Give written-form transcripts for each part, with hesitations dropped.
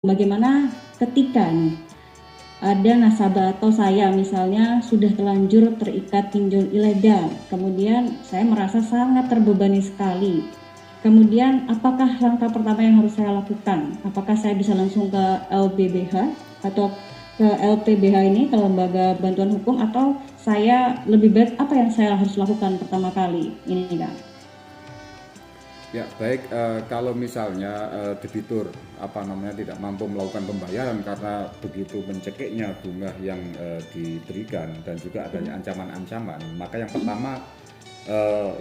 Bagaimana ketika nih ada nasabah atau saya misalnya sudah terlanjur terikat pinjol ilegal, kemudian saya merasa sangat terbebani sekali. Kemudian apakah langkah pertama yang harus saya lakukan? Apakah saya bisa langsung ke LBBH atau ke LPBH ini, ke Lembaga Bantuan Hukum, atau saya lebih baik apa yang saya harus lakukan pertama kali ini, Kak? Ya, baik, kalau misalnya debitur tidak mampu melakukan pembayaran karena begitu mencekiknya bunga yang diberikan dan juga adanya ancaman-ancaman, maka yang pertama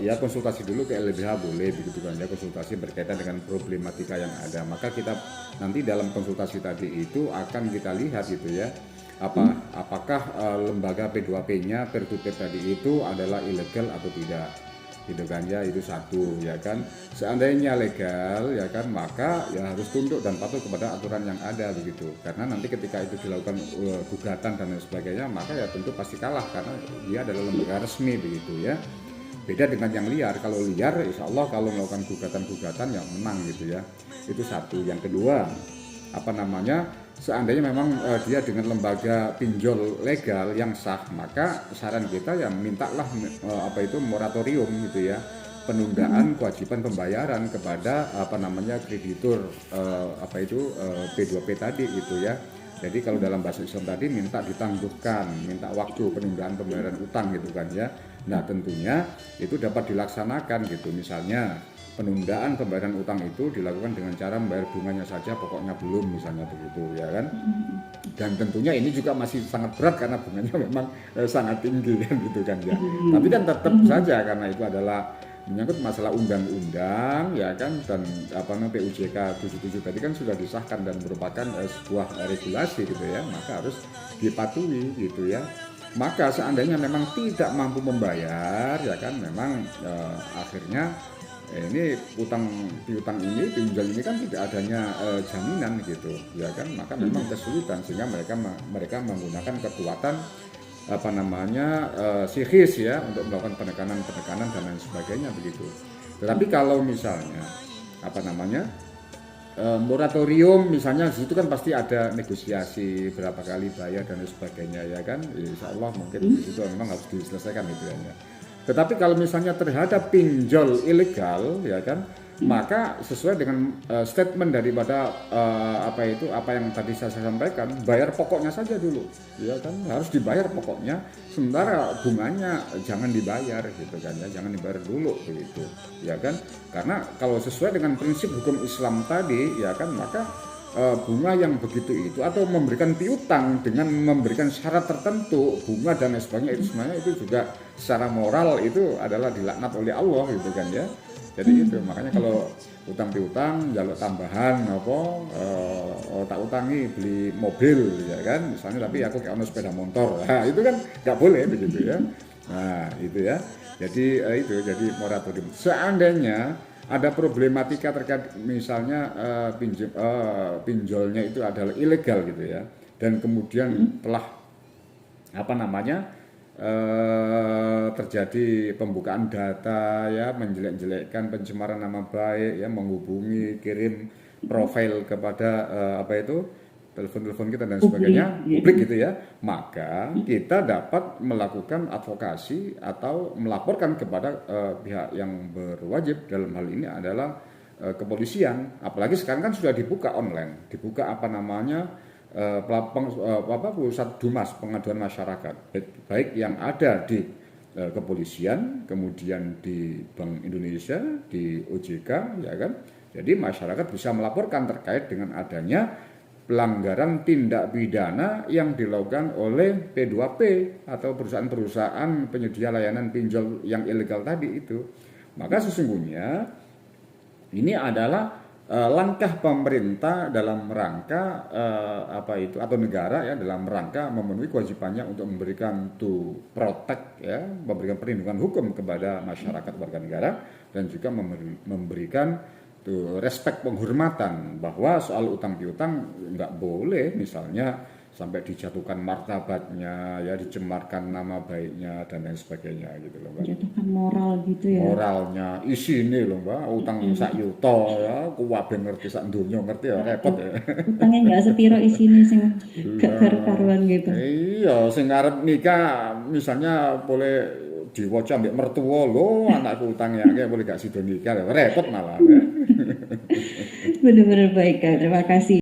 ya konsultasi dulu ke LBH boleh begitu kan ya, konsultasi berkaitan dengan problematika yang ada. Maka kita nanti dalam konsultasi tadi itu akan kita lihat gitu ya, apakah lembaga P2P-nya peer-to-peer tadi itu adalah ilegal atau tidak gitu kan ya. Itu satu ya kan. Seandainya legal ya kan, maka ya harus tunduk dan patuh kepada aturan yang ada begitu, karena nanti ketika itu dilakukan gugatan dan lain sebagainya, maka ya tentu pasti kalah karena dia adalah lembaga resmi begitu ya. Beda dengan yang liar. Kalau liar insya Allah kalau melakukan gugatan-gugatan yang menang gitu ya. Itu satu. Yang kedua, seandainya memang dia dengan lembaga pinjol legal yang sah, maka saran kita ya mintalah moratorium gitu ya, penundaan kewajiban pembayaran kepada kreditur P2P tadi gitu ya. Jadi kalau dalam bahasa Islam tadi minta ditangguhkan, minta waktu penundaan pembayaran utang gitu kan ya. Nah tentunya itu dapat dilaksanakan gitu. Misalnya penundaan pembayaran utang itu dilakukan dengan cara membayar bunganya saja, pokoknya belum, misalnya begitu ya kan. Dan tentunya ini juga masih sangat berat karena bunganya memang sangat tinggi kan gitu kan ya. Tapi kan tetap saja karena itu adalah menyangkut masalah undang-undang ya kan, dan PUJK 77 tadi kan sudah disahkan dan merupakan sebuah regulasi gitu ya, maka harus dipatuhi gitu ya. Maka seandainya memang tidak mampu membayar ya kan, memang akhirnya ini utang piutang ini, pinjol ini kan tidak adanya jaminan gitu ya kan, maka memang kesulitan sehingga mereka menggunakan kekuatan psikis ya untuk melakukan penekanan dan lain sebagainya begitu. Tetapi kalau misalnya moratorium misalnya, di situ kan pasti ada negosiasi berapa kali bayar dan lain sebagainya ya kan. Insya Allah mungkin di situ memang harus diselesaikan gitu ya. Tetapi kalau misalnya terhadap pinjol ilegal ya kan, maka sesuai dengan statement daripada apa yang tadi saya sampaikan, bayar pokoknya saja dulu ya kan, harus dibayar pokoknya, sementara bunganya jangan dibayar gitu kan ya, jangan dibayar dulu begitu ya kan. Karena kalau sesuai dengan prinsip hukum Islam tadi ya kan, maka bunga yang begitu itu atau memberikan piutang dengan memberikan syarat tertentu bunga dan lain sebagainya, itu sebenarnya itu juga secara moral itu adalah dilaknat oleh Allah gitu kan ya. Jadi itu makanya kalau utang piutang jaluk tambahan tak utangi beli mobil ya kan misalnya, tapi aku kayak ono sepeda motor, nah itu kan nggak boleh begitu ya. Nah itu ya, jadi moratorium. Seandainya ada problematika terkait misalnya pinjolnya itu adalah ilegal gitu ya, dan kemudian telah terjadi pembukaan data ya, menjelek-jelekkan, pencemaran nama baik ya, menghubungi, kirim profil kepada telepon-telepon kita dan sebagainya, publik gitu ya, maka kita dapat melakukan advokasi atau melaporkan kepada pihak yang berwajib, dalam hal ini adalah kepolisian. Apalagi sekarang kan sudah dibuka online, dibuka pusat Dumas pengaduan masyarakat, baik yang ada di kepolisian, kemudian di Bank Indonesia, di OJK ya kan. Jadi masyarakat bisa melaporkan terkait dengan adanya pelanggaran tindak pidana yang dilakukan oleh P2P atau perusahaan-perusahaan penyedia layanan pinjol yang ilegal tadi itu. Maka sesungguhnya ini adalah langkah pemerintah dalam rangka atau negara ya, dalam rangka memenuhi kewajibannya untuk memberikan protect ya, memberikan perlindungan hukum kepada masyarakat warga negara, dan juga memberikan tuh respect, penghormatan, bahwa soal utang piutang nggak boleh misalnya sampai dijatuhkan martabatnya, ya dicemarkan nama baiknya dan lain sebagainya gitu loh Mbak. Menjatuhkan moral gitu ya. Moralnya isine lho Mbak, utang sak yuta ya kuwabe ngerti sak donya ngerti ya repot ya. Utangnya nggak sepiro isine sing gak karu-karuan gitu. Iya, sing arep nikah misalnya boleh diwaca ambek mertua lho, anakku utangnya akeh boleh gak sida nikah, repot malah. Bener-bener baik Kak, terima kasih.